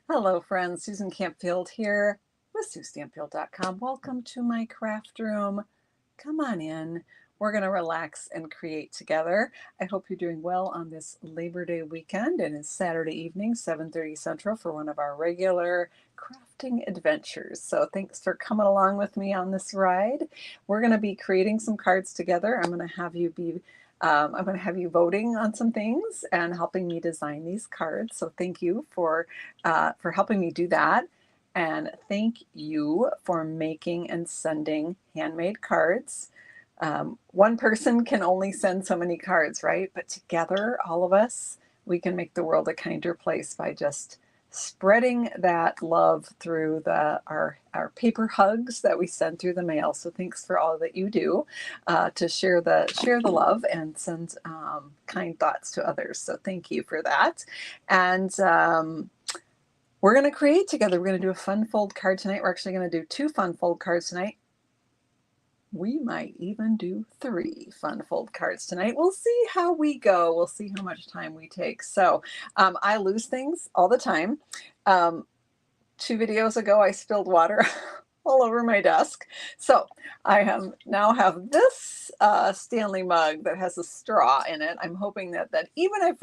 Hello, friends. Susan Campfield here with SueStampfield.com. Welcome to my craft room. Come on in. We're going to relax and create together. I hope you're doing well on this Labor Day weekend, and it's Saturday evening, 7:30 Central, for one of our regular crafting adventures. So thanks for coming along with me on this ride. We're going to be creating some cards together. I'm going to have you voting on some things and helping me design these cards. So thank you for helping me do that. And thank you for making and sending handmade cards. One person can only send so many cards, right? But together, all of us, we can make the world a kinder place by just spreading that love through our paper hugs that we send through the mail. So thanks for all that you do to share the love and send kind thoughts to others. So thank you for that. And we're going to create together. We're going to do a fun fold card tonight. We're actually going to do 2 fun fold cards tonight. We might even do 3 fun fold cards tonight. We'll see how we go. We'll see how much time we take. So I lose things all the time. 2 videos ago, I spilled water all over my desk. So now have this Stanley mug that has a straw in it. I'm hoping that even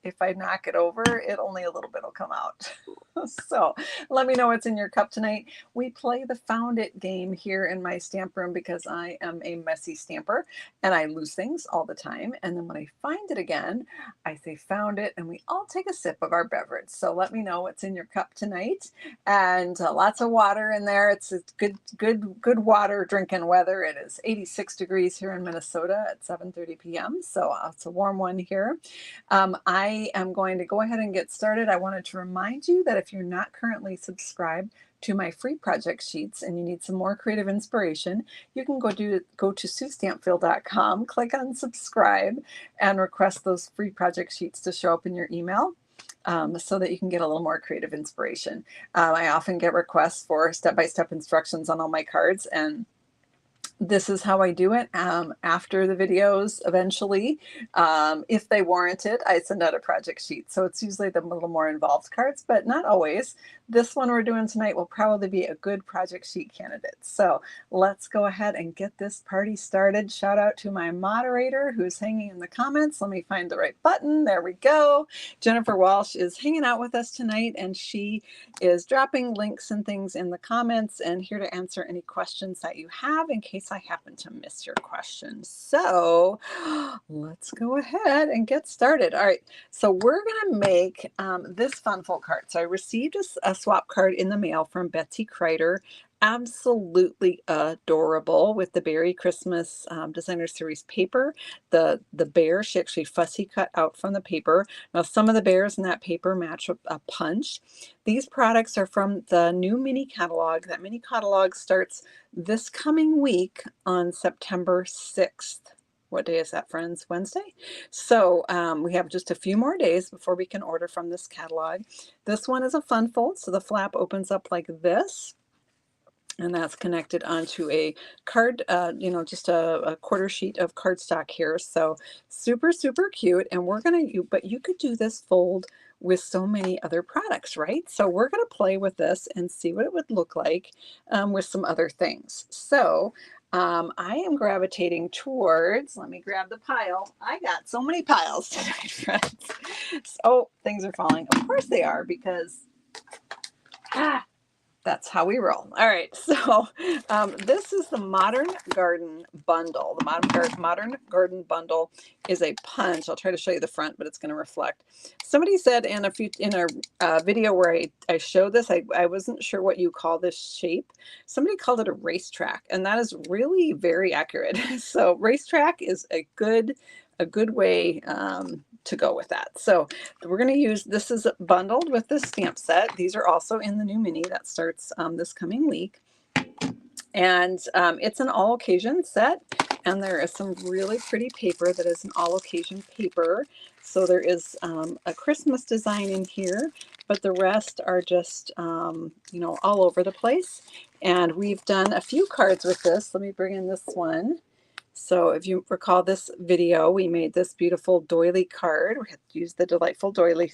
if I knock it over, only a little bit will come out. So let me know what's in your cup tonight. We play the Found It game here in my stamp room because I am a messy stamper and I lose things all the time. And then when I find it again, I say found it, and we all take a sip of our beverage. So let me know what's in your cup tonight. And lots of water in there. It's good water drinking weather. It is 86 degrees here in Minnesota at 7:30 p.m. So it's a warm one here. I am going to go ahead and get started. I wanted to remind you that if you're not currently subscribed to my free project sheets and you need some more creative inspiration, you can go to SueStampfield.com, click on subscribe, and request those free project sheets to show up in your email. So that you can get a little more creative inspiration. I often get requests for step-by-step instructions on all my cards, and this is how I do it. After the videos, eventually, if they warrant it, I send out a project sheet. So it's usually the little more involved cards, but not always. This one we're doing tonight will probably be a good project sheet candidate. So let's go ahead and get this party started. Shout out to my moderator who's hanging in the comments. Let me find the right button. There we go. Jennifer Walsh is hanging out with us tonight, and she is dropping links and things in the comments and here to answer any questions that you have in case I happen to miss your question. So let's go ahead and get started. All right, so we're going to make this fun fold card. So I received a swap card in the mail from Betsy Kreider. Absolutely adorable with the Berry Christmas Designer Series paper. The bear, she actually fussy cut out from the paper. Now some of the bears in that paper match a punch. These products are from the new mini catalog. That mini catalog starts this coming week on September 6th. What day is that, friends? Wednesday? So we have just a few more days before we can order from this catalog. This one is a fun fold, so the flap opens up like this. And that's connected onto a card, just a quarter sheet of cardstock here. So super, super cute. And but you could do this fold with so many other products, right? So we're going to play with this and see what it would look like with some other things. So I am gravitating towards, let me grab the pile. I got so many piles tonight, friends. Oh, things are falling. Of course they are, because that's how we roll. All right, so this is the Modern Garden Bundle. The Modern Garden Bundle is a punch. I'll try to show you the front, but it's going to reflect. Somebody said in a video where I showed this, I wasn't sure what you call this shape. Somebody called it a racetrack, and that is really very accurate. So racetrack is a good way to go with that. So we're going to use, this is bundled with this stamp set. These are also in the new mini that starts this coming week. And it's an all occasion set. And there is some really pretty paper that is an all occasion paper. So there is a Christmas design in here, but the rest are just, all over the place. And we've done a few cards with this. Let me bring in this one. So if you recall this video, we made this beautiful doily card. We had to use the delightful doily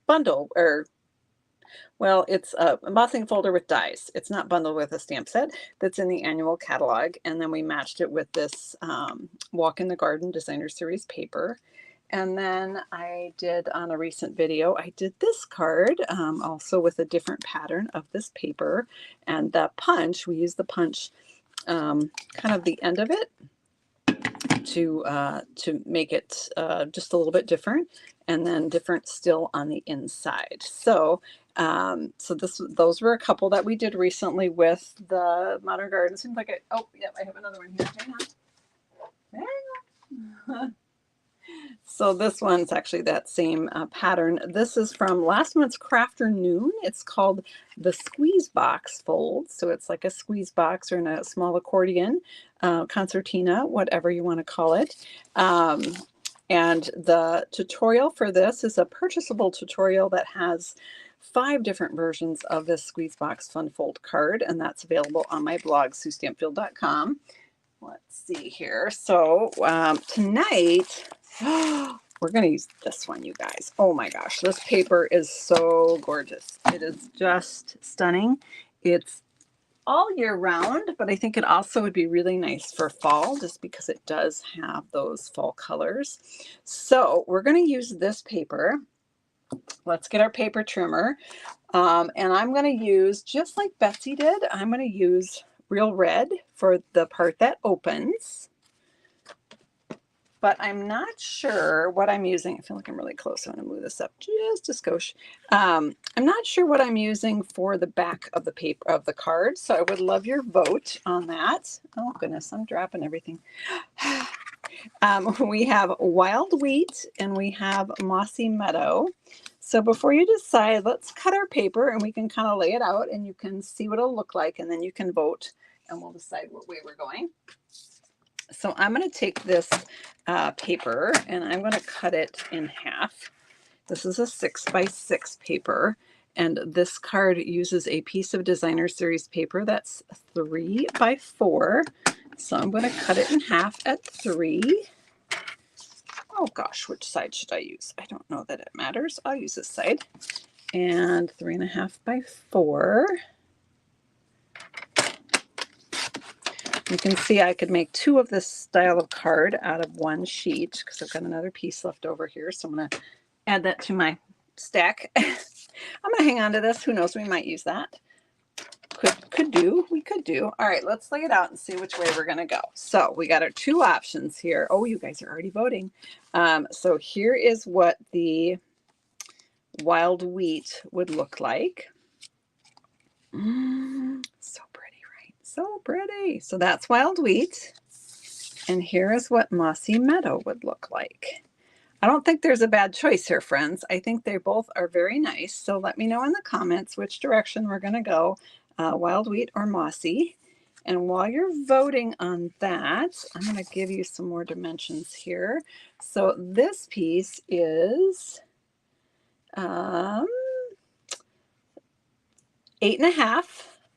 bundle, or Well, it's a embossing folder with dies. It's not bundled with a stamp set that's in the annual catalog. And then we matched it with this Walk in the Garden Designer Series paper. And then I did on a recent video, I did this card also with a different pattern of this paper. And the punch, we used the punch kind of the end of it to make it just a little bit different, and then different still on the inside. So those were a couple that we did recently with the Modern Garden. Seems like oh yeah, I have another one here. Hang on. So this one's actually that same pattern. This is from last month's Crafternoon. It's called the Squeeze Box Fold. So it's like a squeeze box or in a small accordion, concertina, whatever you want to call it. And the tutorial for this is a purchasable tutorial that has 5 different versions of this Squeeze Box Fun Fold card, and that's available on my blog, SueStampfield.com. Let's see here. So tonight, we're going to use this one, you guys. Oh my gosh, this paper is so gorgeous. It is just stunning. It's all year round, but I think it also would be really nice for fall just because it does have those fall colors. So we're going to use this paper. Let's get our paper trimmer. And I'm going to use, just like Betsy did, I'm going to use Real Red for the part that opens. But I'm not sure what I'm using. I feel like I'm really close. I'm going to move this up just a skosh. I'm not sure what I'm using for the back of the paper of the card. So I would love your vote on that. Oh goodness, I'm dropping everything. We have Wild Wheat and we have Mossy Meadow. So before you decide, let's cut our paper and we can kind of lay it out and you can see what it'll look like, and then you can vote and we'll decide what way we're going. So I'm going to take this paper and I'm going to cut it in half. This is a 6x6 paper, and this card uses a piece of Designer Series paper that's 3x4. So I'm going to cut it in half at 3. Oh gosh, which side should I use? I don't know that it matters. I'll use this side. And 3.5 by 4. You can see I could make 2 of this style of card out of 1 sheet because I've got another piece left over here. So I'm going to add that to my stack. I'm going to hang on to this. Who knows? We might use that. We could do. All right, let's lay it out and see which way we're going to go. So we got our 2 options here. Oh, you guys are already voting. So here is what the Wild Wheat would look like. So pretty, right? So pretty. So that's Wild Wheat. And here is what Mossy Meadow would look like. I don't think there's a bad choice here, friends. I think they both are very nice. So let me know in the comments which direction we're going to go, Wild Wheat or Mossy. And while you're voting on that, I'm going to give you some more dimensions here. So this piece is 8.5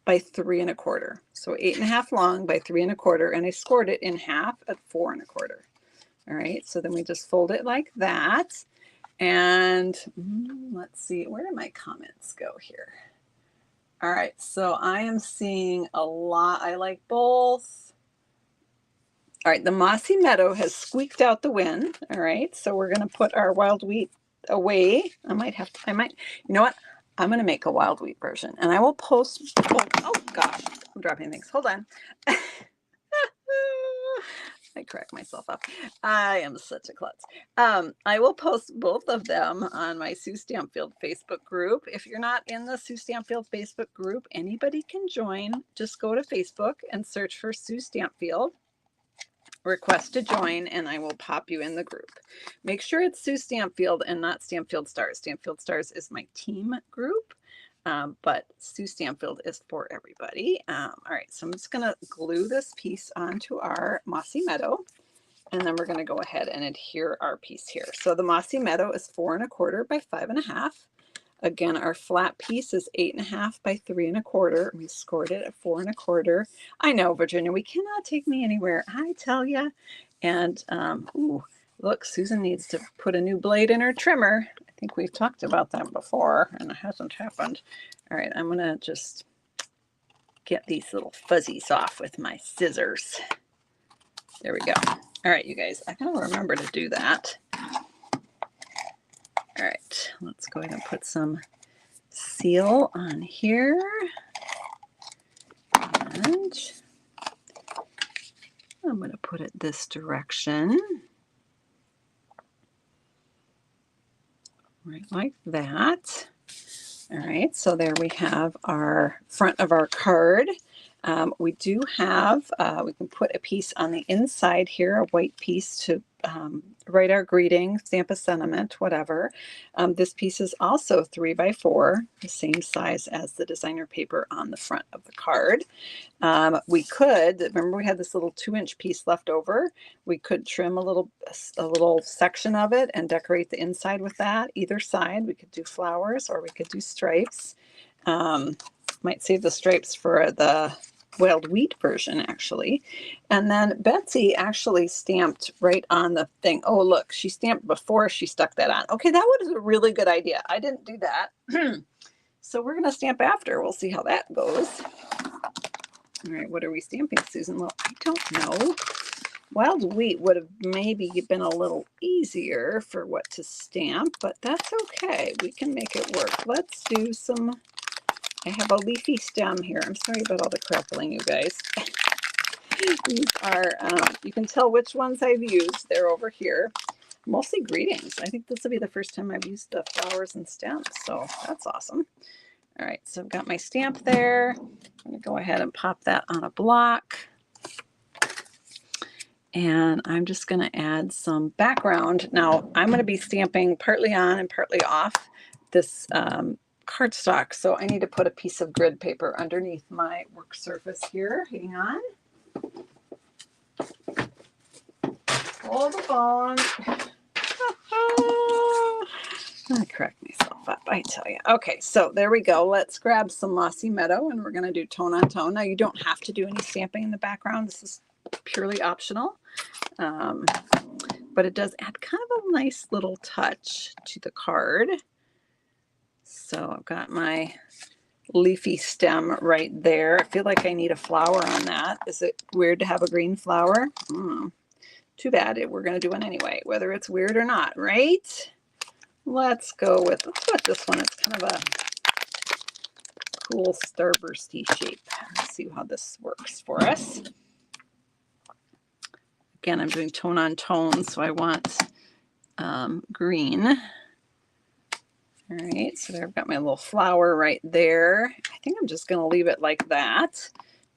by 3 1/4. So 8.5 long by 3 1/4, and I scored it in half at 4 1/4. All right, so then we just fold it like that. And let's see, where did my comments go here? All right, so I am seeing a lot. I like both. All right, the Mossy Meadow has squeaked out the win. All right, so we're going to put our Wild Wheat away. You know what? I'm going to make a Wild Wheat version, and I will post. Oh gosh, I'm dropping things. Hold on. I crack myself up. I am such a klutz. I will post both of them on my Sue Stampfield Facebook group. If you're not in the Sue Stampfield Facebook group, anybody can join. Just go to Facebook and search for Sue Stampfield. Request to join, and I will pop you in the group. Make sure it's Sue Stampfield and not Stampfield Stars. Stampfield Stars is my team group. But Sue Stampfield is for everybody. All right, so I'm just going to glue this piece onto our Mossy Meadow, and then we're going to go ahead and adhere our piece here. So the Mossy Meadow is 4 1/4 by 5 1/2. Again, our flat piece is 8.5 by 3 1/4. We scored it at 4 1/4. I know, Virginia, we cannot take me anywhere, I tell you. And ooh, look, Susan needs to put a new blade in her trimmer. I think we've talked about that before and it hasn't happened. All right, I'm gonna just get these little fuzzies off with my scissors. There we go. All right, you guys, I gotta remember to do that. All right, let's go ahead and put some seal on here. And I'm going to put it this direction. Right like that. All right, so there we have our front of our card. We do have, we can put a piece on the inside here, a white piece to write our greeting, stamp a sentiment, whatever. This piece is also 3x4, the same size as the designer paper on the front of the card. We could, remember we had this little 2-inch piece left over. We could trim a little section of it and decorate the inside with that. Either side, we could do flowers or we could do stripes. Might save the stripes for the wild wheat version, actually. And then Betsy actually stamped right on the thing. Oh, look, she stamped before she stuck that on. Okay, that was a really good idea. I didn't do that. So we're going to stamp after. We'll see how that goes. All right, what are we stamping, Susan? Well, I don't know. Wild wheat would have maybe been a little easier for what to stamp, but that's okay. We can make it work. Let's do some, I have a leafy stem here. I'm sorry about all the crackling, you guys. These are, you can tell which ones I've used. They're over here. Mostly greetings. I think this will be the first time I've used the flowers and stems, so that's awesome. All right, so I've got my stamp there. I'm going to go ahead and pop that on a block. And I'm just going to add some background. Now, I'm going to be stamping partly on and partly off this cardstock. So I need to put a piece of grid paper underneath my work surface here. Hang on. Hold the phone. I crack myself up, I tell you. Okay, so there we go. Let's grab some Mossy Meadow and we're going to do tone on tone. Now, you don't have to do any stamping in the background. This is purely optional. But it does add kind of a nice little touch to the card. So I've got my leafy stem right there. I feel like I need a flower on that. Is it weird to have a green flower? Too bad. We're going to do one anyway, whether it's weird or not, right? Let's go with this one. It's kind of a cool starbursty shape. Let's see how this works for us. Again, I'm doing tone on tone, so I want green. All right, so there I've got my little flower right there. I think I'm just going to leave it like that.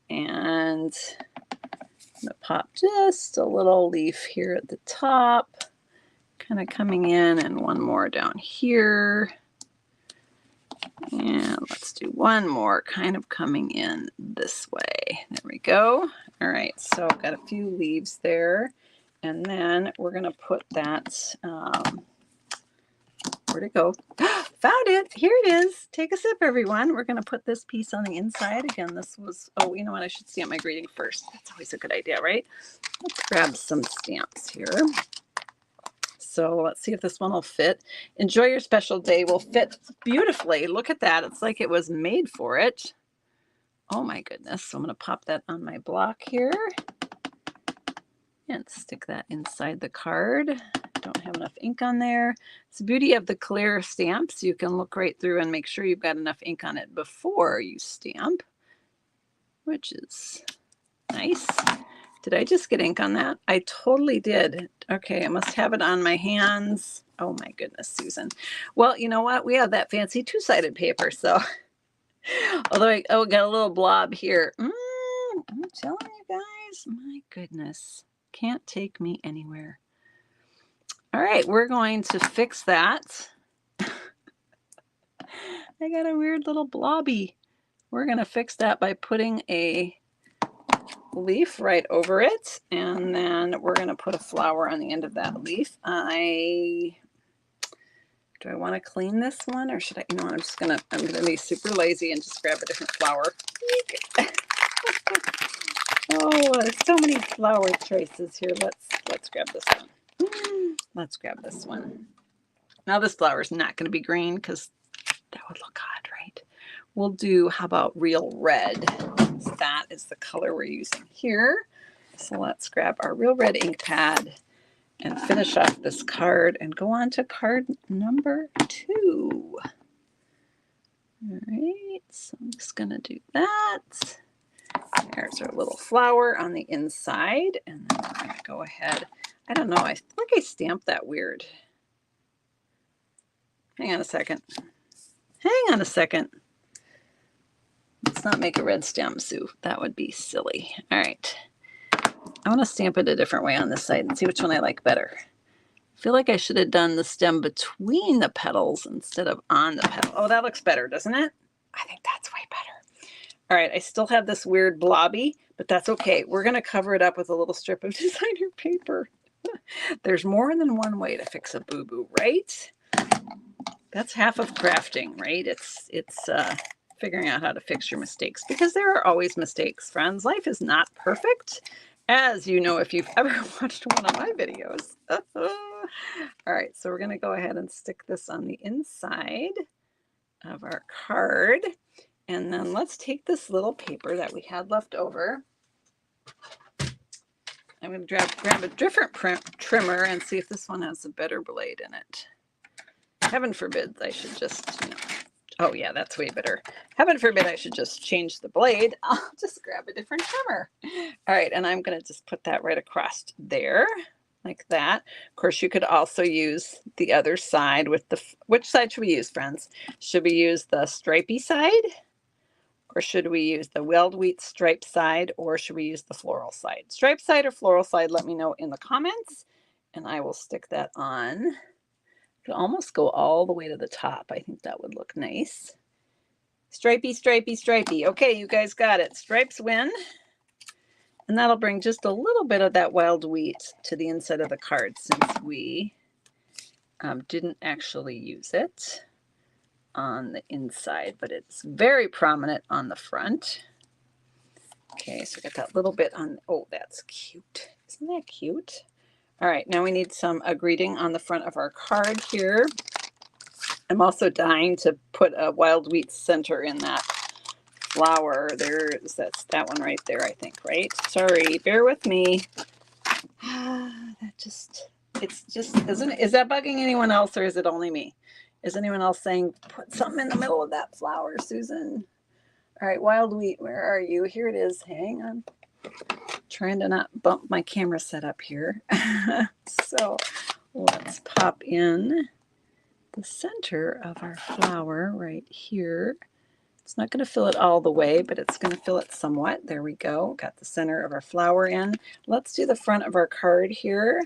And I'm going to pop just a little leaf here at the top, kind of coming in, and one more down here. And let's do one more kind of coming in this way. There we go. All right, so I've got a few leaves there. And then we're going to put that, where'd it go? Found it. Here it is. Take a sip, everyone. We're going to put this piece on the inside. Again, this was, oh, you know what? I should stamp my greeting first. That's always a good idea, right? Let's grab some stamps here. So let's see if this one will fit. Enjoy your special day will fit beautifully. Look at that. It's like it was made for it. Oh my goodness. So I'm going to pop that on my block here and stick that inside the card. Don't have enough ink on there. It's the beauty of the clear stamps. You can look right through and make sure you've got enough ink on it before you stamp, which is nice. Did I just get ink on that? I totally did. Okay, I must have it on my hands. Oh my goodness, Susan. Well, you know what? We have that fancy 2-sided paper, so although I got a little blob here. I'm telling you guys, my goodness, can't take me anywhere. All right, we're going to fix that. I got a weird little blobby. We're going to fix that by putting a leaf right over it, and then we're going to put a flower on the end of that leaf. Do I want to clean this one, or should I, you know what, I'm going to be super lazy and just grab a different flower. Oh, there's so many flower choices here. Let's grab this one. Let's grab this one. Now this flower is not going to be green because that would look odd, right? We'll do, how about real red? So that is the color we're using here. So let's grab our real red ink pad and finish off this card and go on to card number 2. All right, so I'm just going to do that. There's our little flower on the inside, and then we're going to go ahead. I don't know, I think I stamped that weird. Hang on a second. Hang on a second. Let's not make a red stem, Sue. That would be silly. All right. I want to stamp it a different way on this side and see which one I like better. I feel like I should have done the stem between the petals instead of on the petal. Oh, that looks better, doesn't it? I think that's way better. All right, I still have this weird blobby, but that's okay. We're going to cover it up with a little strip of designer paper. There's more than one way to fix a boo-boo, right? That's half of crafting, right? It's figuring out how to fix your mistakes, because there are always mistakes, friends. Life is not perfect, as you know if you've ever watched one of my videos. All right, so we're going to go ahead and stick this on the inside of our card. And then let's take this little paper that we had left over. I'm going to grab a different trimmer and see if this one has a better blade in it. Heaven forbid I should just, oh yeah, that's way better. Heaven forbid I should just change the blade. I'll just grab a different trimmer. All right, and I'm going to just put that right across there, like that. Of course, you could also use the other side with the, which side should we use, friends? Should we use the stripy side? Or should we use the weld wheat stripe side, or should we use the floral side? Stripe side or floral side, let me know in the comments, and I will stick that on. Could almost go all the way to the top. I think that would look nice. Stripey, stripey, stripey. Okay, you guys got it. Stripes win. And that'll bring just a little bit of that wild wheat to the inside of the card, since we didn't actually use it on the inside, but it's very prominent on the front. Okay, so we got that little bit on, oh, that's cute. Isn't that cute? All right, now we need a greeting on the front of our card here. I'm also dying to put a wild wheat center in that flower. That's that one right there, I think, right? Sorry, bear with me. It's just, is that bugging anyone else, or is it only me? Is anyone else saying, put something in the middle of that flower, Susan? All right, wild wheat, where are you? Here it is. Hang on. Trying to not bump my camera setup here. So let's pop in the center of our flower right here. It's not going to fill it all the way, but it's going to fill it somewhat. There we go. Got the center of our flower in. Let's do the front of our card here.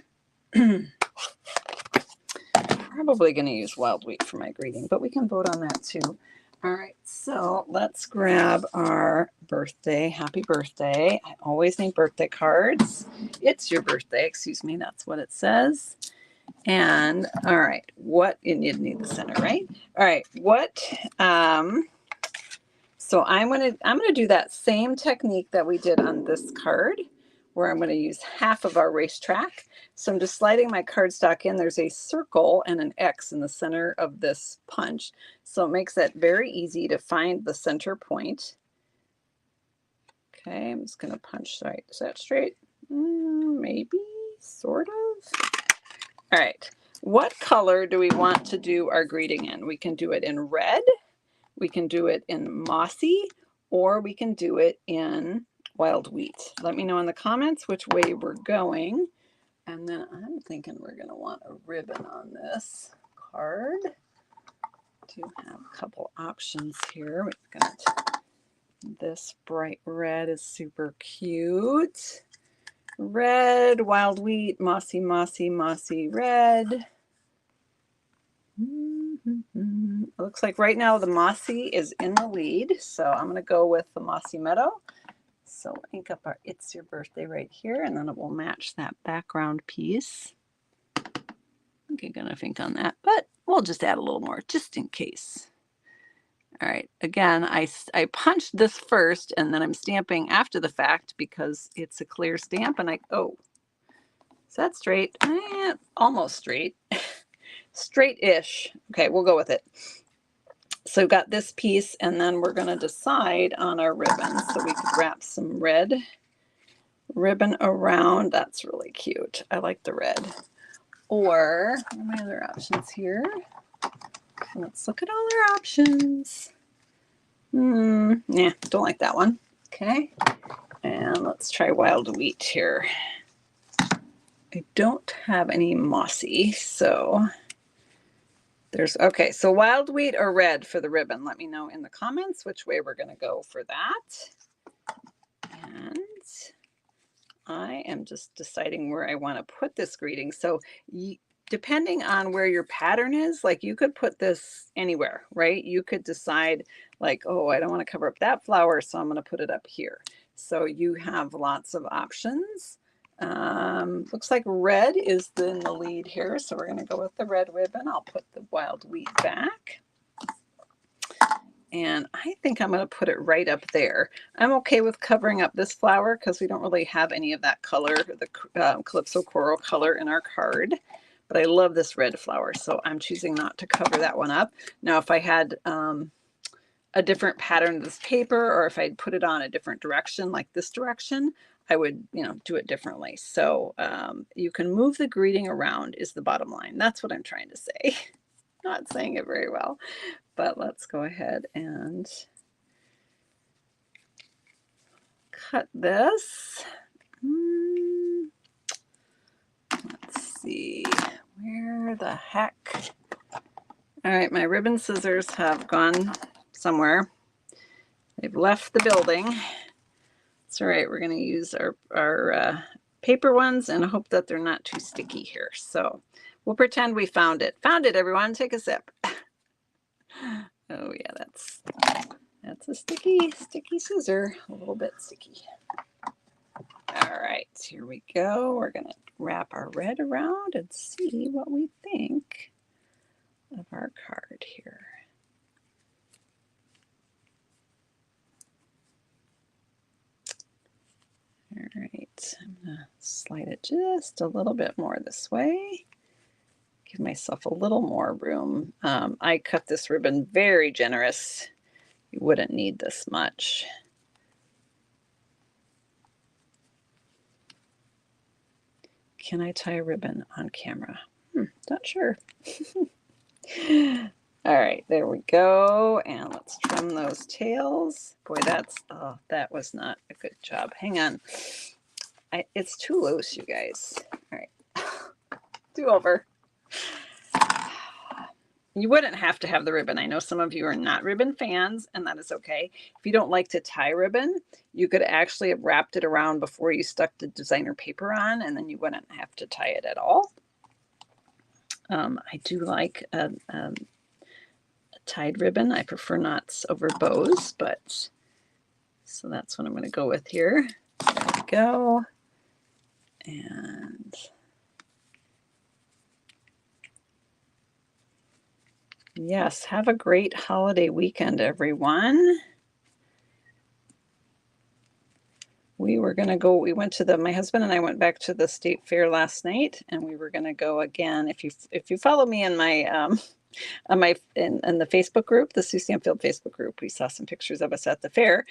Probably going to use wild wheat for my greeting, but we can vote on that too. All right, so let's grab our birthday. Happy birthday. I always need birthday cards. It's your birthday, excuse me. That's what it says. And all right, and you need the center, right? All right, so I'm gonna do that same technique that we did on this card, where I'm going to use half of our racetrack. So I'm just sliding my cardstock in. There's a circle and an X in the center of this punch. So it makes it very easy to find the center point. Okay, I'm just going to punch right. Is that straight? Maybe, sort of. All right, what color do we want to do our greeting in? We can do it in red, we can do it in mossy, or we can do it in wild wheat. Let me know in the comments which way we're going. And then I'm thinking we're going to want a ribbon on this card. Do have a couple options here. We've got this bright red is super cute. Red, wild wheat, mossy, mossy, mossy red. It looks like right now the mossy is in the lead, so I'm going to go with the mossy meadow. So ink up our It's Your Birthday right here, and then it will match that background piece. I'm going to think on that, but we'll just add a little more just in case. All right, again, I punched this first, and then I'm stamping after the fact because it's a clear stamp, and oh, is that straight? Almost straight. straight-ish. Okay, we'll go with it. So we've got this piece, and then we're going to decide on our ribbon. So we could wrap some red ribbon around. That's really cute. I like the red. Or, what are my other options here? Let's look at all our options. Yeah, don't like that one. Okay. And let's try wild wheat here. I don't have any mossy, so there's, okay, so wild wheat or red for the ribbon. Let me know in the comments which way we're going to go for that. And I am just deciding where I want to put this greeting. So depending on where your pattern is, like you could put this anywhere, right? You could decide like, oh, I don't want to cover up that flower, so I'm going to put it up here. So you have lots of options. Looks like red is in the lead here, so we're going to go with the red ribbon. I'll put the wild wheat back. And I think I'm going to put it right up there. I'm okay with covering up this flower because we don't really have any of that color, the Calypso Coral color in our card. But I love this red flower, so I'm choosing not to cover that one up. Now, if I had a different pattern of this paper, or if I'd put it on a different direction, like this direction, I would, do it differently. So you can move the greeting around is the bottom line. That's what I'm trying to say. Not saying it very well, but let's go ahead and cut this. Let's see, where the heck? All right, my ribbon scissors have gone somewhere. They've left the building. It's all right. We're going to use our paper ones and hope that they're not too sticky here. So we'll pretend we found it. Found it, everyone. Take a sip. Oh yeah, that's a sticky scissor. A little bit sticky. All right, here we go. We're going to wrap our red around and see what we think of our card here. All right, I'm going to slide it just a little bit more this way. Give myself a little more room. I cut this ribbon very generous. You wouldn't need this much. Can I tie a ribbon on camera? Not sure. All right, there we go. And let's trim those tails. Boy, that was not a good job. Hang on. It's too loose, you guys. All right. Do over. You wouldn't have to have the ribbon. I know some of you are not ribbon fans, and that is okay. If you don't like to tie ribbon, you could actually have wrapped it around before you stuck the designer paper on, and then you wouldn't have to tie it at all. I do like a tied ribbon. I prefer knots over bows, but so that's what I'm going to go with here. There we go. And yes, have a great holiday weekend, everyone. We were going to go, my husband and I went back to the state fair last night, and we were going to go again. If you follow me in my, in the Facebook group, the Sue Stanfield Facebook group, we saw some pictures of us at the fair.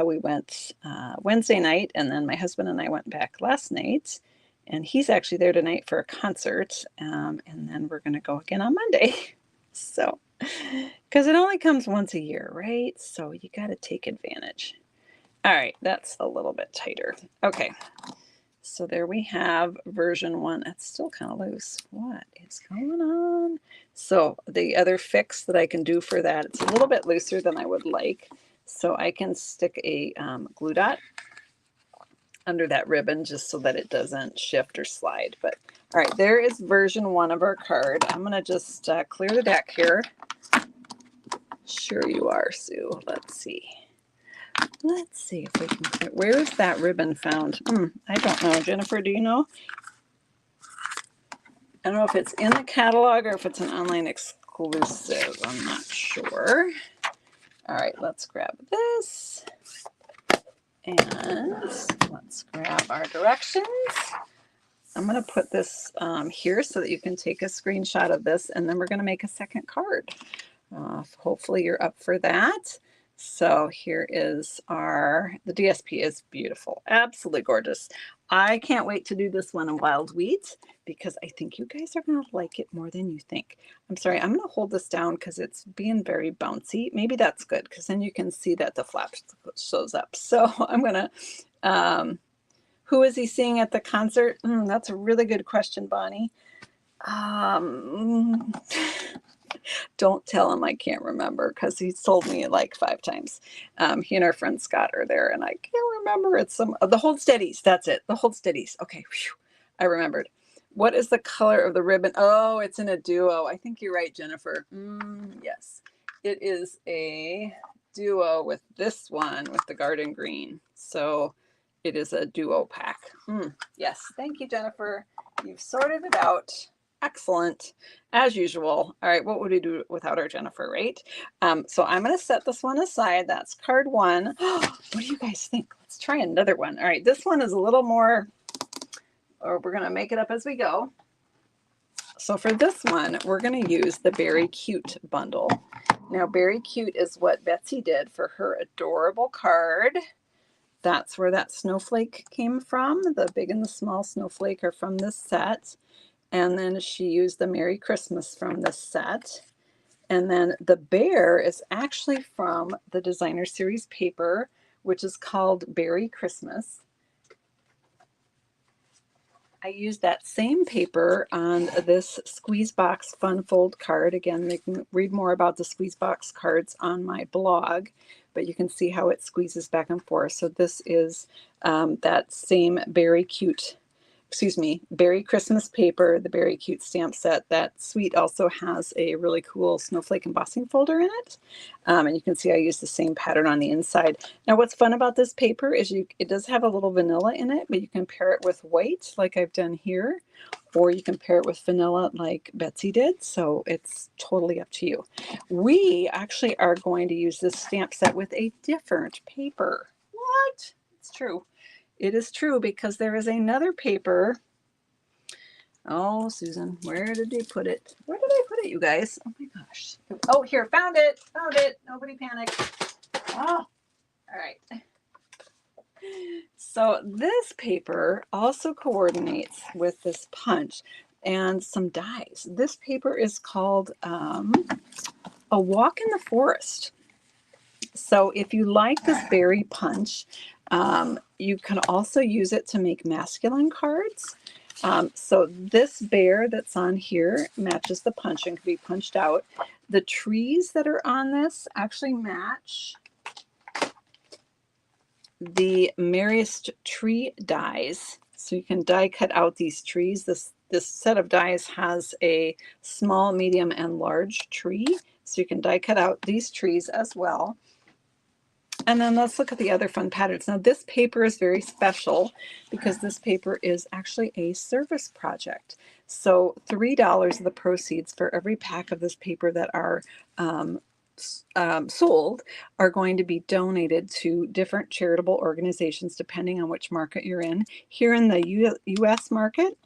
We went Wednesday night, and then my husband and I went back last night, and he's actually there tonight for a concert. And then we're going to go again on Monday. So, because it only comes once a year, right? So you got to take advantage. All right, that's a little bit tighter. Okay, so there we have version 1. That's still kind of loose. What is going on? So the other fix that I can do for that, it's a little bit looser than I would like. So I can stick a glue dot under that ribbon just so that it doesn't shift or slide. But all right, there is version 1 of our card. I'm going to just clear the deck here. Sure you are, Sue. Let's see. Let's see if we can clear. Where is that ribbon found? I don't know. Jennifer, do you know? I don't know if it's in the catalog or if it's an online exclusive. I'm not sure. All right, let's grab this. And let's grab our directions. I'm going to put this here so that you can take a screenshot of this, and then we're going to make a second card. Hopefully you're up for that. So here is the DSP is beautiful, absolutely gorgeous. I can't wait to do this one in Wild Wheat because I think you guys are going to like it more than you think. I'm sorry, I'm going to hold this down because it's being very bouncy. Maybe that's good because then you can see that the flap shows up. So I'm going to, who is he seeing at the concert? That's a really good question, Bonnie. Don't tell him I can't remember because he's told me like 5 times. He and our friend Scott are there, and I can't remember. It's the Hold Steadies. That's it. The Hold Steadies. Okay, whew, I remembered. What is the color of the ribbon? Oh, it's in a duo. I think you're right, Jennifer. Yes, it is a duo with this one with the garden green. So it is a duo pack. Yes, thank you, Jennifer. You've sorted it out. Excellent, as usual. All right, what would we do without our Jennifer, right? So I'm going to set this one aside. That's card 1. What do you guys think? Let's try another one. All right, this one is a little more, or we're going to make it up as we go. So for this one, we're going to use the Berry Cute bundle. Now, Berry Cute is what Betsy did for her adorable card. That's where that snowflake came from. The big and the small snowflake are from this set. And then she used the Merry Christmas from this set. And then the bear is actually from the Designer Series paper, which is called Berry Christmas. I used that same paper on this Squeeze Box Fun Fold card. Again, you can read more about the Squeeze Box cards on my blog, but you can see how it squeezes back and forth. So this is that same Berry Christmas paper, the Berry Cute stamp set. That suite also has a really cool snowflake embossing folder in it. And you can see I use the same pattern on the inside. Now what's fun about this paper is it does have a little vanilla in it, but you can pair it with white like I've done here, or you can pair it with vanilla like Betsy did. So it's totally up to you. We actually are going to use this stamp set with a different paper. What? It's true. It is true because there is another paper. Oh, Susan, where did you put it? Where did I put it, you guys? Oh my gosh. Oh, here, found it. Found it. Nobody panic. Oh, all right. So this paper also coordinates with this punch and some dies. This paper is called A Walk in the Forest. So if you like this berry punch, you can also use it to make masculine cards. So this bear that's on here matches the punch and can be punched out. The trees that are on this actually match the Merriest Tree dies. So you can die cut out these trees. This set of dies has a small, medium, and large tree. So you can die cut out these trees as well. And then let's look at the other fun patterns. Now this paper is very special because this paper is actually a service project. So $3 of the proceeds for every pack of this paper that are sold are going to be donated to different charitable organizations depending on which market you're in. Here in the U.S. market,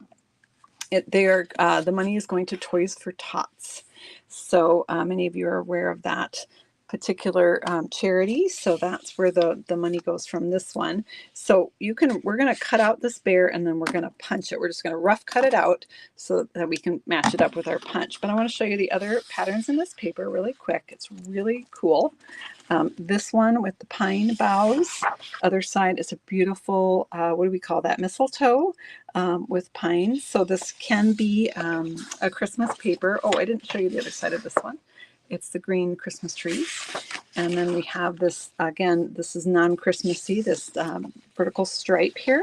the money is going to Toys for Tots. So many of you are aware of that particular charity. So that's where the money goes from this one. So we're going to cut out this bear and then we're going to punch it. We're just going to rough cut it out so that we can match it up with our punch. But I want to show you the other patterns in this paper really quick. It's really cool. This one with the pine boughs. Other side is a beautiful, what do we call that? Mistletoe with pine. So this can be a Christmas paper. Oh, I didn't show you the other side of this one. It's the green Christmas trees. And then we have this, again, this is non-Christmassy, this vertical stripe here.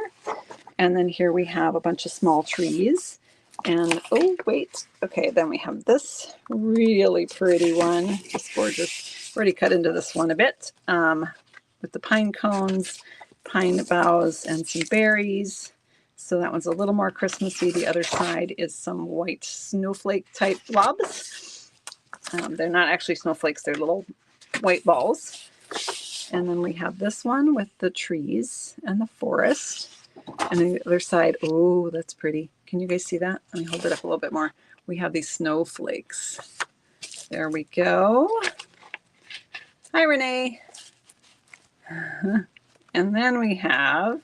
And then here we have a bunch of small trees. And, oh, wait. Okay, then we have this really pretty one. Just gorgeous. Already cut into this one a bit with the pine cones, pine boughs, and some berries. So that one's a little more Christmassy. The other side is some white snowflake type blobs. They're not actually snowflakes, they're little white balls. And then we have this one with the trees and the forest. And then the other side, oh, that's pretty. Can you guys see that? Let me hold it up a little bit more. We have these snowflakes. There we go. Hi, Renee. And then we have,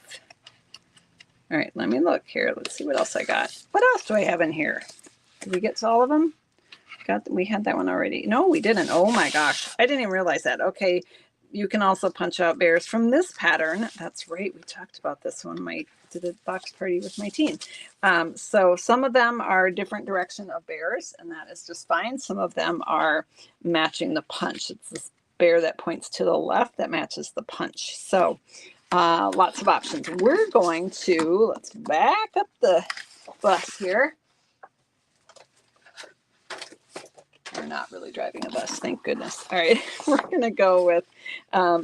all right, let me look here. Let's see what else I got. What else do I have in here? Did we get to all of them? We had that one already. No, we didn't. Oh my gosh. I didn't even realize that. Okay. You can also punch out bears from this pattern. That's right. We talked about this one. I did a box party with my team. So some of them are different direction of bears, and that is just fine. Some of them are matching the punch. It's this bear that points to the left that matches the punch. So lots of options. We're going to, let's back up the bus here. We're not really driving a bus, thank goodness. All right, we're going to go with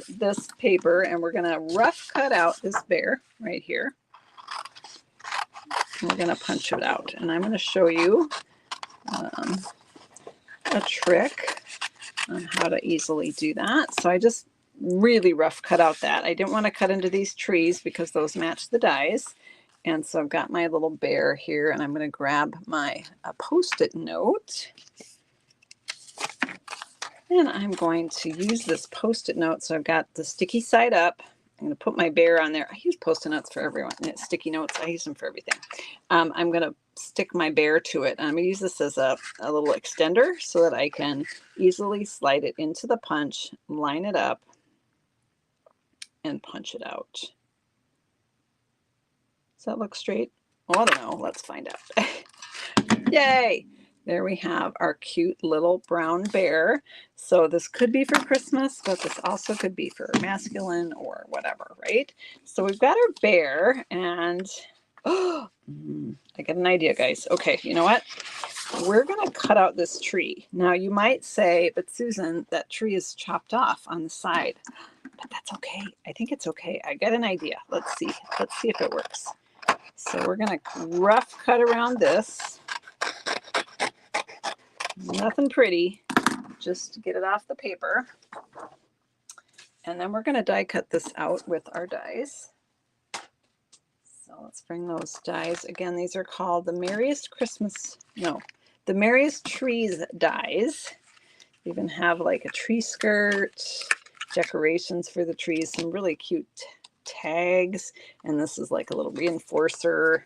this paper, and we're going to rough cut out this bear right here. And we're going to punch it out. And I'm going to show you a trick on how to easily do that. So I just really rough cut out that. I didn't want to cut into these trees because those match the dies. And so I've got my little bear here, and I'm going to grab my Post-it note. And I'm going to use this Post-it note. So I've got the sticky side up. I'm going to put my bear on there. I use Post-it notes for everyone. Sticky notes, I use them for everything. I'm going to stick my bear to it. I'm going to use this as a little extender so that I can easily slide it into the punch, line it up, and punch it out. Does that look straight? Oh, I don't know. Let's find out. Yay! There we have our cute little brown bear. So this could be for Christmas, but this also could be for masculine or whatever, right? So we've got our bear, and oh, I get an idea, guys. Okay, you know what? We're going to cut out this tree. Now you might say, but Susan, that tree is chopped off on the side. But that's okay. I think it's okay. I got an idea. Let's see. Let's see if it works. So we're going to rough cut around this. Nothing pretty, just to get it off the paper. And then we're going to die cut this out with our dies. So let's bring those dies. Again, these are called the Merriest the Merriest Trees dies. We even have like a tree skirt, decorations for the trees, some really cute tags, and this is like a little reinforcer.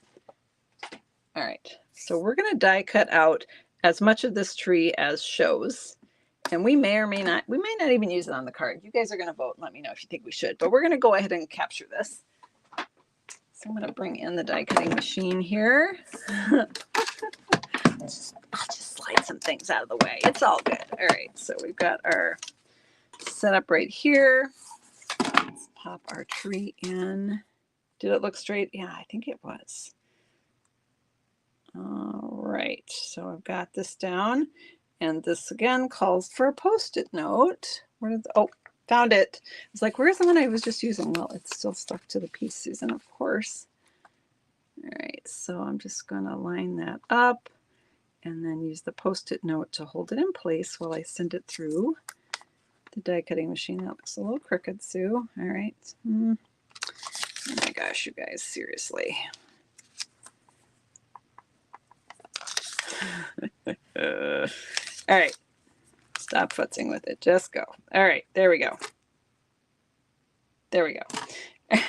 All right, so we're going to die cut out as much of this tree as shows. And we may or may not, we may not even use it on the card. You guys are going to vote and let me know if you think we should. But we're going to go ahead and capture this. So I'm going to bring in the die cutting machine here. I'll just slide some things out of the way. It's all good. All right, so we've got our setup right here. Let's pop our tree in. Did it look straight? Yeah, I think it was. All right, so I've got this down, and this again calls for a Post-it note. Oh, found it. It's like, where's the one I was just using? Well, it's still stuck to the piece, Susan, of course. All right, so I'm just going to line that up and then use the Post-it note to hold it in place while I send it through the die cutting machine. That looks a little crooked, Sue. All right. Oh my gosh, you guys, seriously. All right, stop futzing with it. Just go. All right, there we go. There we go. I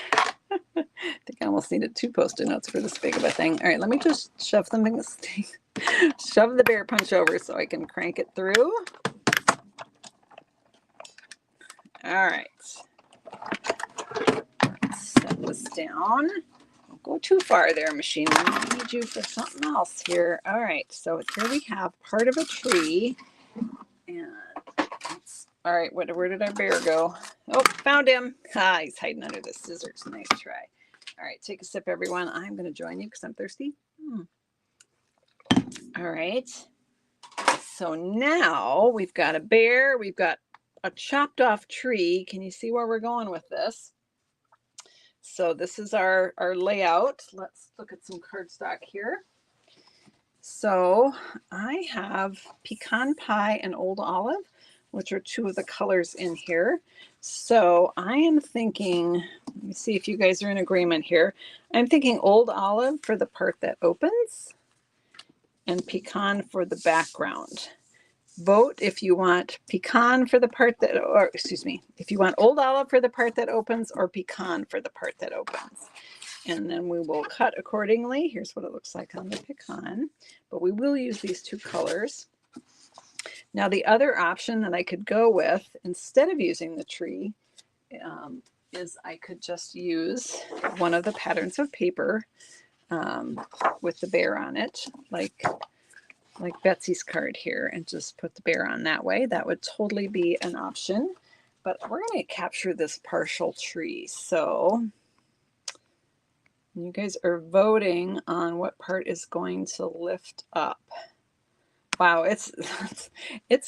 think I almost needed 2 Post-it notes for this big of a thing. All right, let me just shove shove the bear punch over so I can crank it through. All right. Let's set this down. Don't go too far there, machine. I need you for something else here. All right, so here we have part of a tree. And all right, where did our bear go? Oh, found him. Ah, he's hiding under the scissors. Nice try. All right, take a sip, everyone. I'm going to join you because I'm thirsty. All right. So now we've got a bear. We've got a chopped off tree. Can you see where we're going with this? So this is our layout. Let's look at some cardstock here. So I have Pecan Pie and Old Olive, which are 2 of the colors in here. So I am thinking Let me see if you guys are in agreement here. I'm thinking Old Olive for the part that opens and Pecan for the background. Vote if you want Pecan for the part that, or excuse me, if you want Old Olive for the part that opens or Pecan for the part that opens. And then we will cut accordingly. Here's what it looks like on the Pecan, but we will use these two colors. Now the other option that I could go with instead of using the tree is I could just use one of the patterns of paper with the bear on it, like Betsy's card here, and just put the bear on that way. That would totally be an option, but we're going to capture this partial tree. So you guys are voting on what part is going to lift up. Wow, it's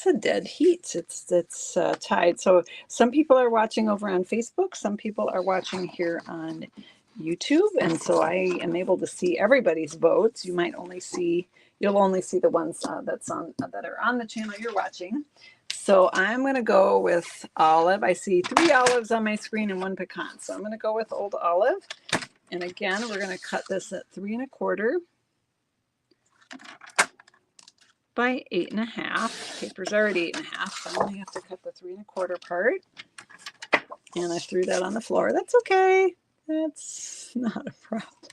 a dead heat. It's tied. So some people are watching over on Facebook. Some people are watching here on YouTube, and so I am able to see everybody's votes. You'll only see the ones that are on the channel you're watching. So I'm going to go with olive. I see 3 olives on my screen and 1 pecan. So I'm going to go with Old Olive. And again, we're going to cut this at 3 1/4 by 8 1/2. Paper's already 8 1/2, so I only have to cut the 3 1/4 part. And I threw that on the floor. That's okay. That's not a problem.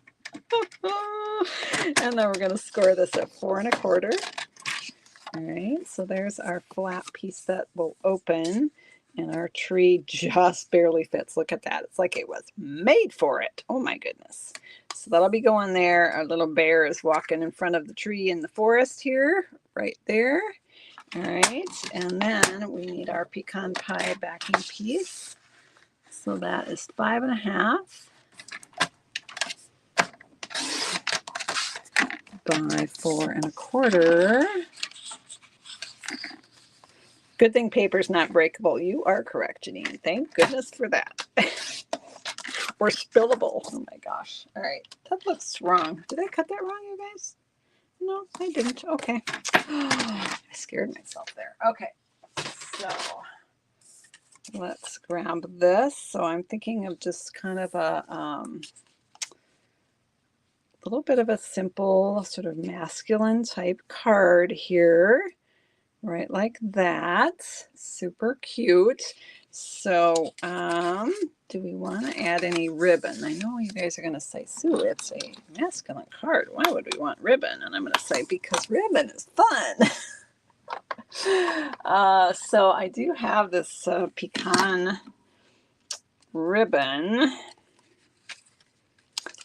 And then we're going to score this at 4 1/4. All right, so there's our flat piece that will open, and our tree just barely fits. Look at that. It's like it was made for it. Oh my goodness. So that'll be going there. Our little bear is walking in front of the tree in the forest here, right there. All right, and then we need our pecan pie backing piece. So that is 5 1/2 by 4 1/4. Good thing paper's not breakable. You are correct, Janine. Thank goodness for that. Or spillable. Oh my gosh. All right. That looks wrong. Did I cut that wrong, you guys? No, I didn't. Okay. I scared myself there. Okay. So let's grab this. So I'm thinking of just kind of a little bit of a simple sort of masculine type card here. Right, like that. Super cute. So, do we want to add any ribbon? I know you guys are going to say, Sue, it's a masculine card. Why would we want ribbon? And I'm going to say, because ribbon is fun. So I do have this pecan ribbon.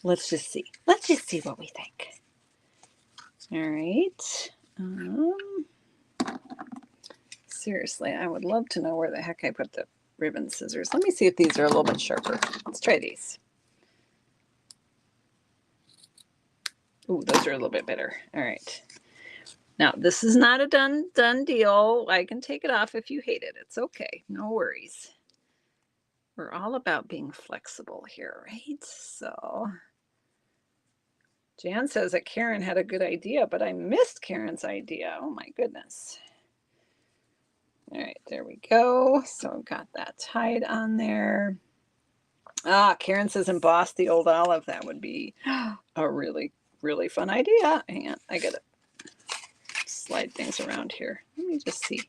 Let's just see. Let's just see what we think. All right. Seriously, I would love to know where the heck I put the ribbon scissors. Let me see if these are a little bit sharper. Let's try these. Ooh, those are a little bit better. All right. Now, this is not a done deal. I can take it off if you hate it. It's okay. No worries. We're all about being flexible here, right? So Jan says that Karen had a good idea, but I missed Karen's idea. Oh my goodness. All right, there we go. So I've got that tied on there. Karen says emboss the Old Olive. That would be a really, really fun idea. Hang on, I gotta slide things around here. Let me just see.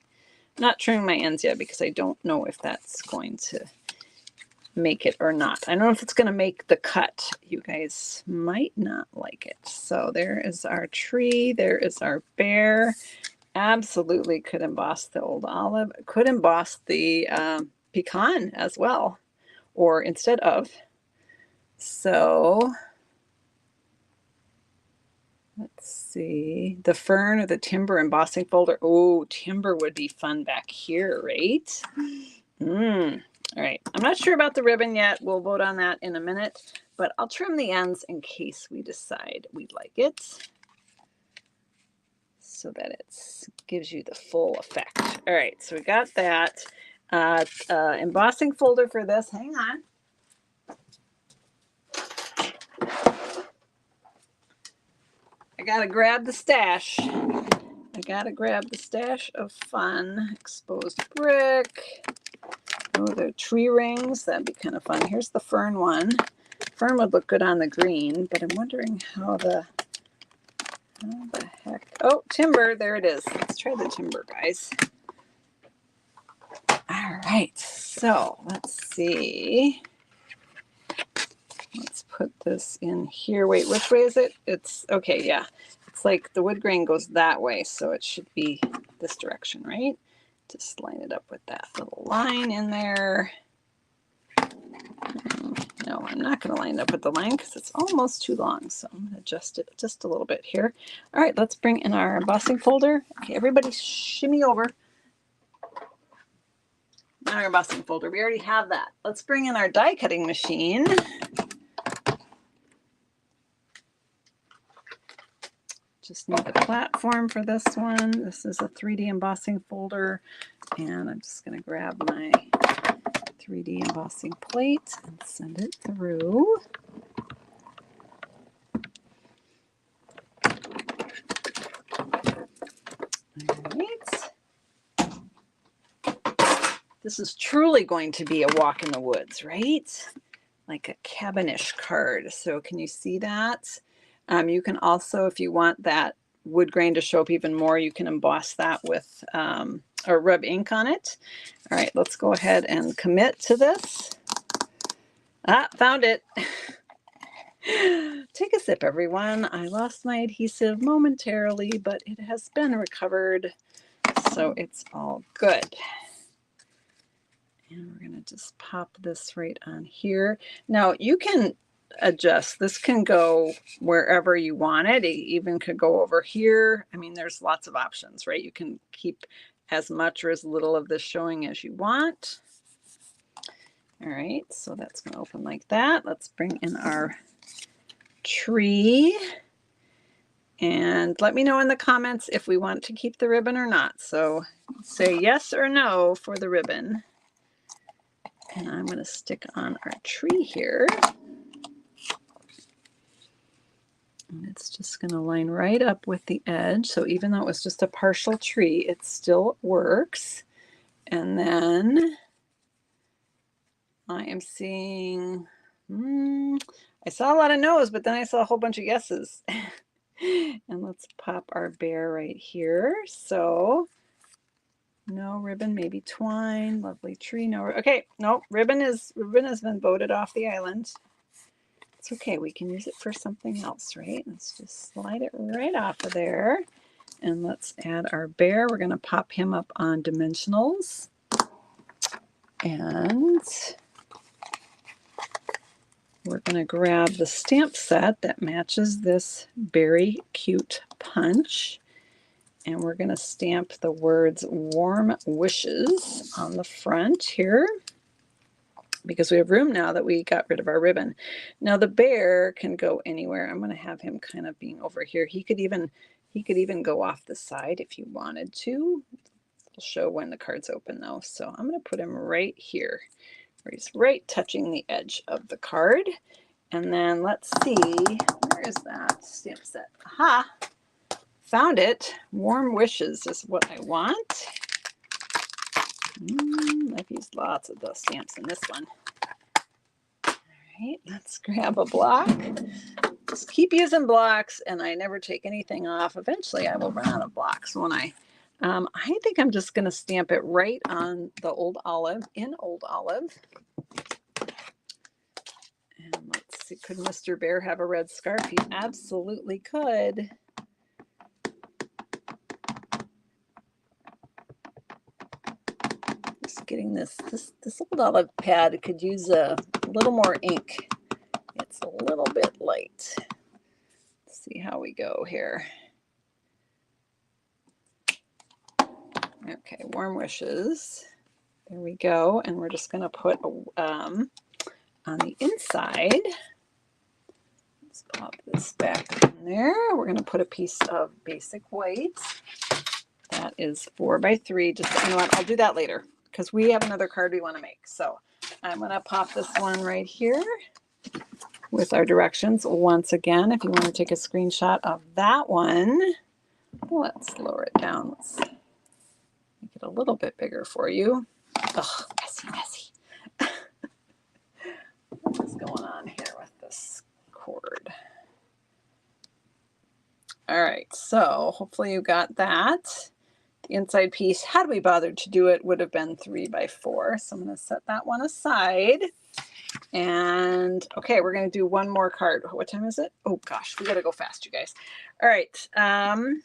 I'm not trimming my ends yet because I don't know if that's going to make it or not. I don't know if it's going to make the cut. You guys might not like it. So there is our tree. There is our bear. Absolutely could emboss the Old Olive. Could emboss the pecan as well, or instead of. So let's see. The fern or the timber embossing folder. Oh, timber would be fun back here, right? All right. I'm not sure about the ribbon yet. We'll vote on that in a minute, but I'll trim the ends in case we decide we'd like it, so that it gives you the full effect. All right, so we got that. Embossing folder for this. Hang on. I gotta grab the stash. I gotta grab the stash of fun. Exposed brick. Oh, the tree rings, that'd be kind of fun. Here's the fern one. Fern would look good on the green, but I'm wondering how the heck. Oh, timber, there it is. Let's try the timber, guys. All right, so let's see. Let's put this in here. Wait, which way is it? It's okay, yeah. It's like the wood grain goes that way, so it should be this direction, right? Just line it up with that little line in there. No, I'm not going to line it up with the line because it's almost too long, so I'm going to adjust it just a little bit here. All right, let's bring in our embossing folder. Okay, everybody shimmy over. Not our embossing folder, we already have that. Let's bring in our die cutting machine. Just need the platform for this one. This is a 3D embossing folder, and I'm just going to grab my 3D embossing plate and send it through. All right. This is truly going to be a walk in the woods, right? Like a cabinish card. So can you see that? You can also, if you want that wood grain to show up even more, you can emboss that with or rub ink on it. All right, let's go ahead and commit to this. Ah, found it. Take a sip, everyone. I lost my adhesive momentarily, but it has been recovered, so it's all good. And we're going to just pop this right on here. Now, you can adjust. This can go wherever you want it. It even could go over here. I mean, there's lots of options, right? You can keep as much or as little of this showing as you want. All right, so that's going to open like that. Let's bring in our tree. And let me know in the comments if we want to keep the ribbon or not. So say yes or no for the ribbon. And I'm going to stick on our tree here. And it's just going to line right up with the edge. So even though it was just a partial tree, it still works. And then I am seeing, I saw a lot of no's, but then I saw a whole bunch of yeses. And let's pop our bear right here. So no ribbon, maybe twine, lovely tree. No, okay, no, ribbon has been voted off the island. It's okay, we can use it for something else, right? Let's just slide it right off of there. And let's add our bear. We're going to pop him up on dimensionals. And we're going to grab the stamp set that matches this very cute punch. And we're going to stamp the words Warm Wishes on the front here, because we have room now that we got rid of our ribbon. Now the bear can go anywhere. I'm going to have him kind of being over here. He could even go off the side if you wanted to. It'll show when the card's open though. So I'm going to put him right here, where he's right touching the edge of the card. And then let's see, where is that stamp set? Aha! Found it. Warm Wishes is what I want. I've used lots of those stamps in this one. All right, let's grab a block. Just keep using blocks, and I never take anything off. Eventually, I will run out of blocks, won't I? I think I'm just going to stamp it right on the Old Olive, in Old Olive. And let's see, could Mr. Bear have a red scarf? He absolutely could. Getting this Old Olive pad could use a little more ink. It's a little bit light. Let's see how we go here. Okay, Warm Wishes. There we go. And we're just going to put on the inside. Let's pop this back in there. We're going to put a piece of basic white. That is 4 by 3. Just, you know what? I'll do that later, because we have another card we want to make. So I'm going to pop this one right here with our directions. Once again, if you want to take a screenshot of that one, let's lower it down. Let's make it a little bit bigger for you. Ugh, messy, messy. All right, so hopefully you got that. The inside piece, had we bothered to do it, would have been 3 by 4. So I'm going to set that one aside. And okay, we're going to do one more card. What time is it? Oh gosh, we got to go fast, you guys. All right. You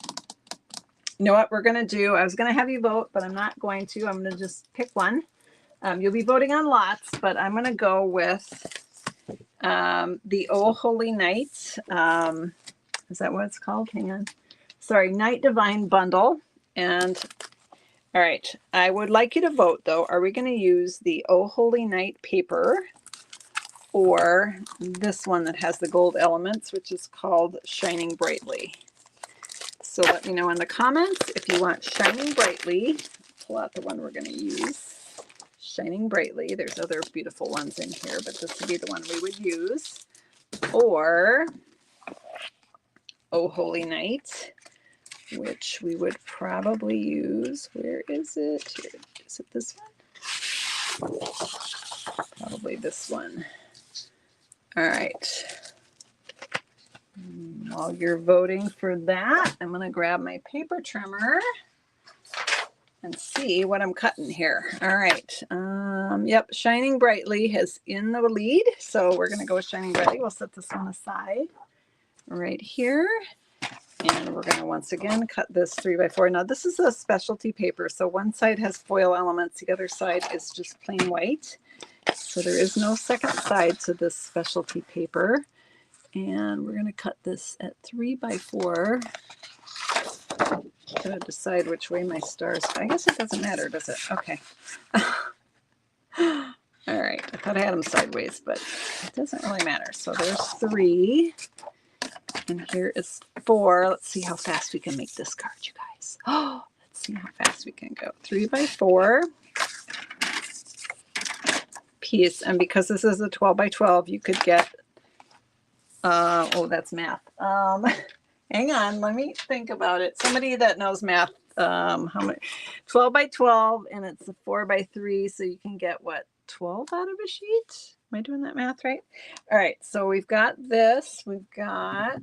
know what we're going to do? I was going to have you vote, but I'm not going to. I'm going to just pick one. You'll be voting on lots, but I'm going to go with the Oh Holy Night. Is that what it's called? Hang on. Sorry, Night Divine Bundle. And all right, I would like you to vote though. Are we going to use the Oh Holy Night paper or this one that has the gold elements, which is called Shining Brightly? So let me know in the comments if you want Shining Brightly. Pull out the one we're going to use. Shining Brightly. There's other beautiful ones in here, but this would be the one we would use. Or Oh Holy Night, which we would probably use. Where is it? Here. Is it this one? Probably this one. All right. While you're voting for that, I'm going to grab my paper trimmer and see what I'm cutting here. All right. Yep, Shining Brightly is in the lead. So we're going to go with Shining Brightly. We'll set this one aside right here. And we're going to once again cut this 3 by 4. Now this is a specialty paper. So one side has foil elements. The other side is just plain white. So there is no second side to this specialty paper. And we're going to cut this at 3 by 4. Gotta decide which way my stars. I guess it doesn't matter, does it? Okay. All right. I thought I had them sideways, but it doesn't really matter. So there's 3. And here is 4. Let's see how fast we can make this card, you guys. Oh, let's see how fast we can go. 3 by 4 piece. And because this is a 12 by 12, you could get, oh, that's math. Hang on, let me think about it. Somebody that knows math, how many? 12 by 12, and it's a 4 by 3, so you can get what, 12 out of a sheet? Am I doing that math right? All right, so we've got this. We've got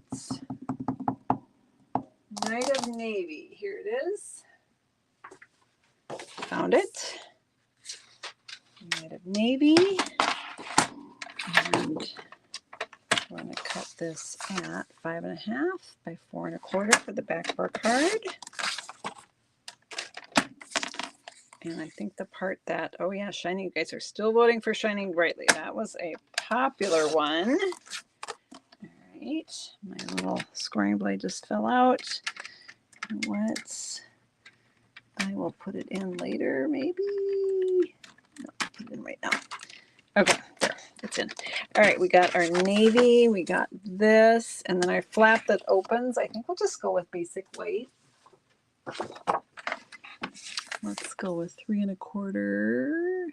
Night of Navy. Here it is. Found it. Night of Navy. And we're going to cut this at 5.5 by 4 1/4 for the back of our card. And I think the part that, oh yeah, Shining, you guys are still voting for Shining Brightly. That was a popular one. All right, my little scoring blade just fell out. What? I will put it in later, maybe. No, put it in right now. Okay, there, it's in. All right, we got our navy, we got this, and then our flap that opens. I think we'll just go with basic white. Let's go with 3 1/4.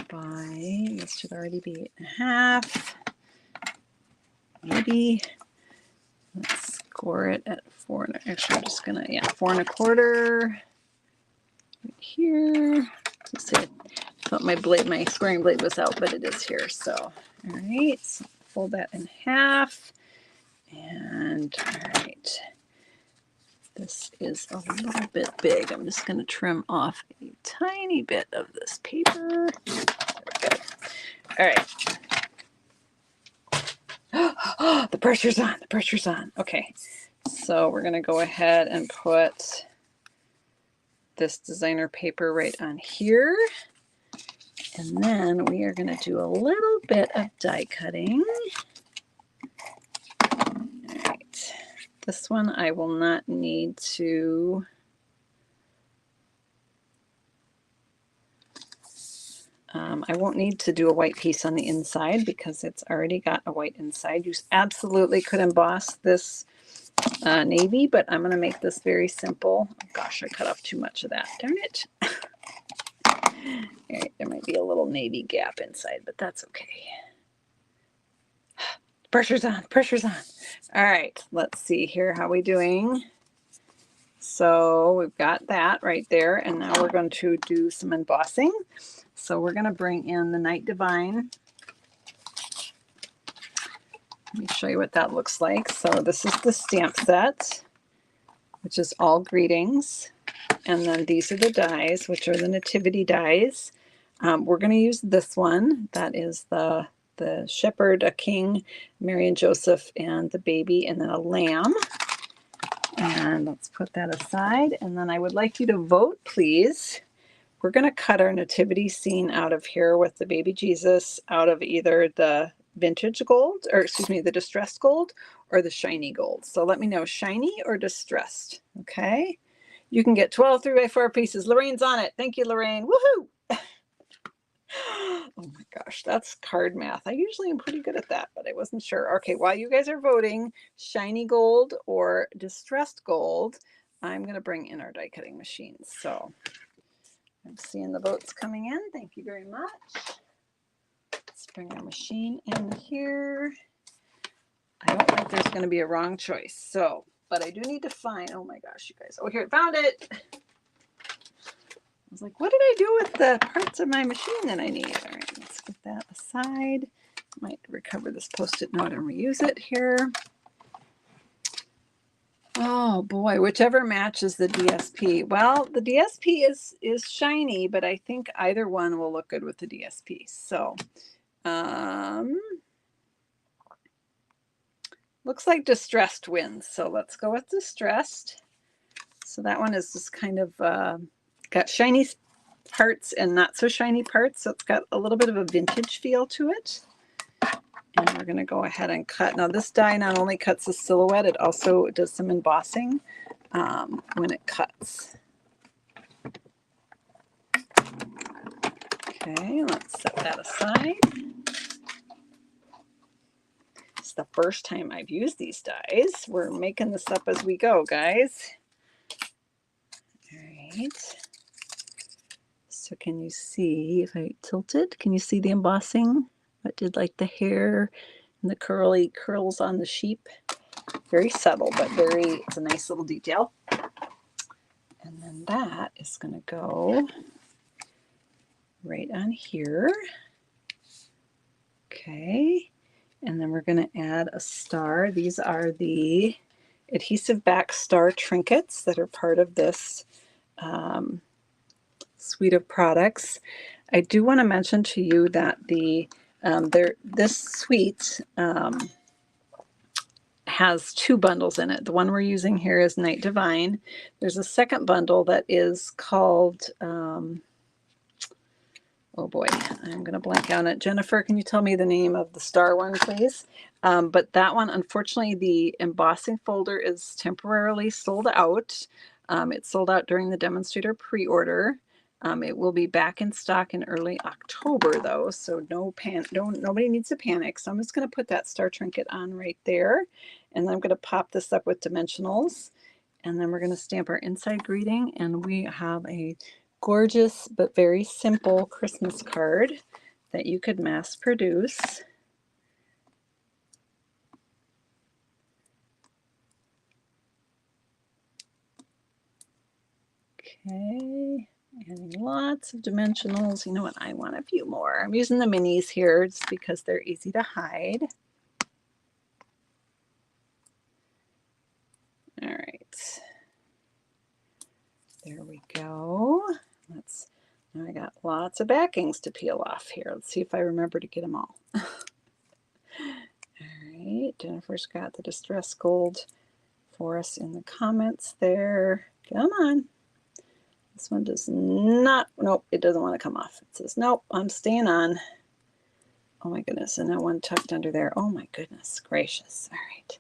By, this should already be 8.5. Maybe. Let's score it at 4. Actually, I'm just gonna, yeah, 4 1/4. Right here. Just say, I thought my blade, my scoring blade was out, but it is here. So, all right, so fold that in half. And all right, this is a little bit big. I'm just going to trim off a tiny bit of this paper. There we go. All right. The pressure's on. The pressure's on. Okay, so we're going to go ahead and put this designer paper right on here. And then we are going to do a little bit of die cutting. All right. This one I will not need to I won't need to do a white piece on the inside because it's already got a white inside. You absolutely could emboss this navy, but I'm going to make this very simple. Oh, gosh, I cut off too much of that. Darn it. All right, there might be a little navy gap inside, but that's okay. Pressure's on, pressure's on. All right, let's see here. How are we doing? So we've got that right there, and now we're going to do some embossing. So we're going to bring in the Night Divine Let me show you what that looks like. So this is the stamp set, which is all greetings. And then these are the dies, which are the nativity dies. We're going to use this one. That is the shepherd, a king, Mary and Joseph, and the baby, and then a lamb. And let's put that aside. And then I would like you to vote, please. We're going to cut our nativity scene out of here with the baby Jesus out of either the vintage gold, or excuse me, the distressed gold or the shiny gold. So let me know, shiny or distressed, okay? You can get 12 3x4 pieces. Lorraine's on it. Thank you, Lorraine. Woohoo! Oh my gosh, that's card math. I usually am pretty good at that, but I wasn't sure. Okay, while you guys are voting, shiny gold or distressed gold, I'm going to bring in our die cutting machines. So I'm seeing the votes coming in. Thank you very much. Let's bring our machine in here. I don't think there's going to be a wrong choice. So, but I do need to find, oh my gosh, you guys. Oh, here, found it. I was like, what did I do with the parts of my machine that I need? All right, let's get that aside. Might recover this Post-it note and reuse it here. Oh boy, whichever matches the DSP. Well, the DSP is shiny, but I think either one will look good with the DSP. So, looks like distressed wins. So let's go with distressed. So that one is just kind of got shiny parts and not so shiny parts. So it's got a little bit of a vintage feel to it. And we're going to go ahead and cut. Now this die not only cuts the silhouette, it also does some embossing when it cuts. Okay, let's set that aside. It's the first time I've used these dies. We're making this up as we go, guys. All right. So can you see, if I tilt it, can you see the embossing? I did like the hair and the curly curls on the sheep. Very subtle, but it's a nice little detail. And then that is going to go right on here. Okay. And then we're going to add a star. These are the adhesive back star trinkets that are part of this suite of products. I do want to mention to you that this suite has two bundles in it. The one we're using here is Night Divine. There's a second bundle that is called, oh boy, I'm going to blank on it. Jennifer, can you tell me the name of the star one, please? But that one, unfortunately, the embossing folder is temporarily sold out. It sold out during the demonstrator pre-order. It will be back in stock in early October, though, so nobody needs to panic. So I'm just going to put that star trinket on right there, and then I'm going to pop this up with dimensionals, and then we're going to stamp our inside greeting, and we have a gorgeous but very simple Christmas card that you could mass produce. Okay. And lots of dimensionals. You know what? I want a few more. I'm using the minis here just because they're easy to hide. All right. There we go. Now I got lots of backings to peel off here. Let's see if I remember to get them all. All right. Jennifer's got the distress gold for us in the comments there. Come on. This one does not, nope, it doesn't want to come off. It says, nope, I'm staying on. Oh my goodness, and that one tucked under there. Oh my goodness gracious. All right.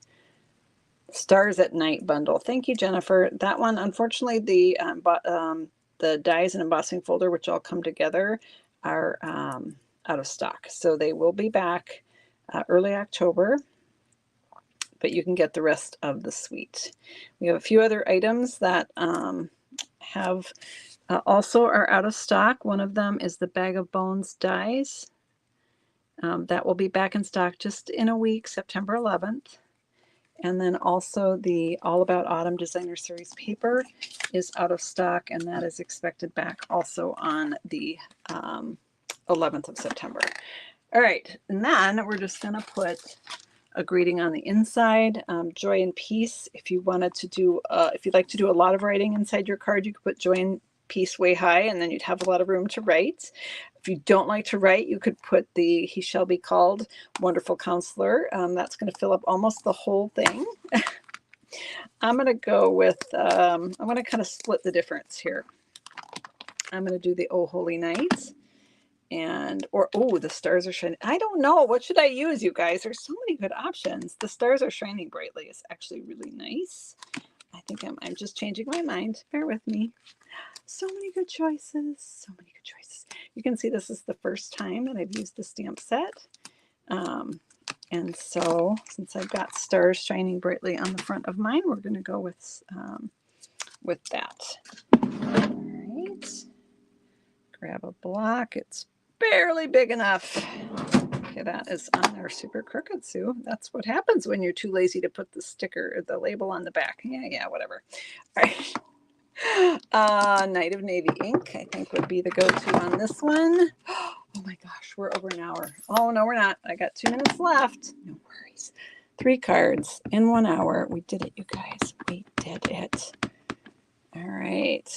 Stars at Night bundle. Thank you, Jennifer. That one, unfortunately, the dies and embossing folder, which all come together, are out of stock. So they will be back early October, but you can get the rest of the suite. We have a few other items that have also are out of stock. One of them is the Bag of Bones dies. That will be back in stock just in a week, September 11th. And then also the All About Autumn Designer Series paper is out of stock, and that is expected back also on the 11th of September. All right, and then we're just going to put a greeting on the inside. Joy and peace. If you wanted to do, if you'd like to do a lot of writing inside your card, you could put joy and peace way high, and then you'd have a lot of room to write. If you don't like to write, you could put the he shall be called wonderful counselor. That's going to fill up almost the whole thing. I'm going to go with, I'm going to kind of split the difference here. I'm going to do the Oh Holy Night. And, or, oh, the stars are shining. I don't know. What should I use, you guys? There's so many good options. The stars are shining brightly. It's actually really nice. I think I'm just changing my mind. Bear with me. So many good choices. So many good choices. You can see this is the first time that I've used the stamp set. And so since I've got stars shining brightly on the front of mine, we're going to go with that. All right. Grab a block. It's barely big enough. Okay, that is on there super crooked, Sue. That's what happens when you're too lazy to put the sticker, the label on the back. Yeah, whatever. All right. Night of Navy ink, I think, would be the go-to on this one. Oh my gosh, we're over an hour. Oh, no, we're not. I got 2 minutes left. No worries. 3 cards in 1 hour. We did it, you guys. We did it. All right.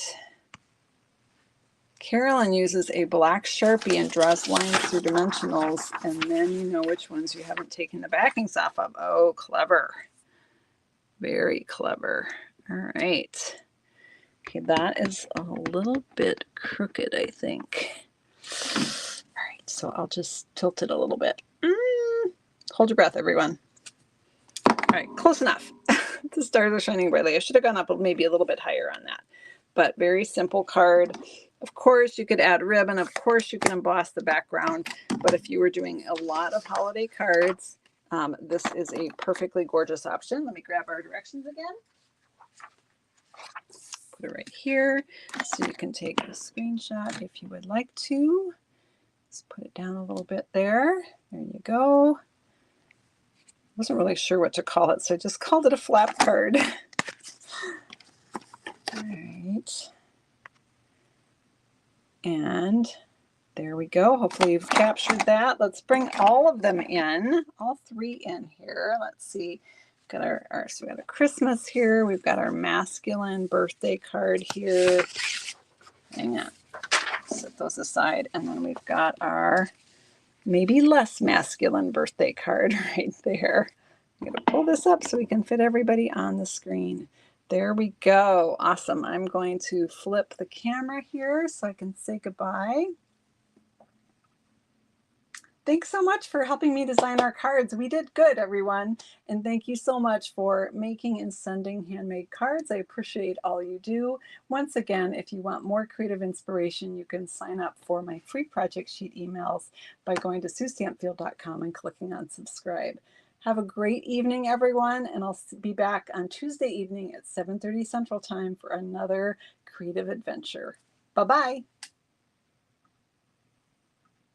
Carolyn uses a black Sharpie and draws lines through dimensionals, and then you know which ones you haven't taken the backings off of. Oh, clever. Very clever. All right. Okay, that is a little bit crooked, I think. All right, so I'll just tilt it a little bit. Hold your breath, everyone. All right, close enough. The stars are shining brightly. I should have gone up maybe a little bit higher on that, but very simple card. Of course, you could add ribbon. Of course, you can emboss the background. But if you were doing a lot of holiday cards, this is a perfectly gorgeous option. Let me grab our directions again. Put it right here so you can take a screenshot if you would like to. Just put it down a little bit there. There you go. Wasn't really sure what to call it, so I just called it a flap card. All right. And there we go. Hopefully you've captured that. Let's bring all of them in, all 3 in here. Let's see. Got so we got a Christmas here. We've got our masculine birthday card here. Hang on. Set those aside. And then we've got our maybe less masculine birthday card right there. I'm going to pull this up so we can fit everybody on the screen. There we go. Awesome. I'm going to flip the camera here so I can say goodbye. Thanks so much for helping me design our cards. We did good, everyone. And thank you so much for making and sending handmade cards. I appreciate all you do. Once again, if you want more creative inspiration, you can sign up for my free project sheet emails by going to SueStampfield.com and clicking on subscribe. Have a great evening, everyone, and I'll be back on Tuesday evening at 7:30 Central Time for another creative adventure. Bye-bye.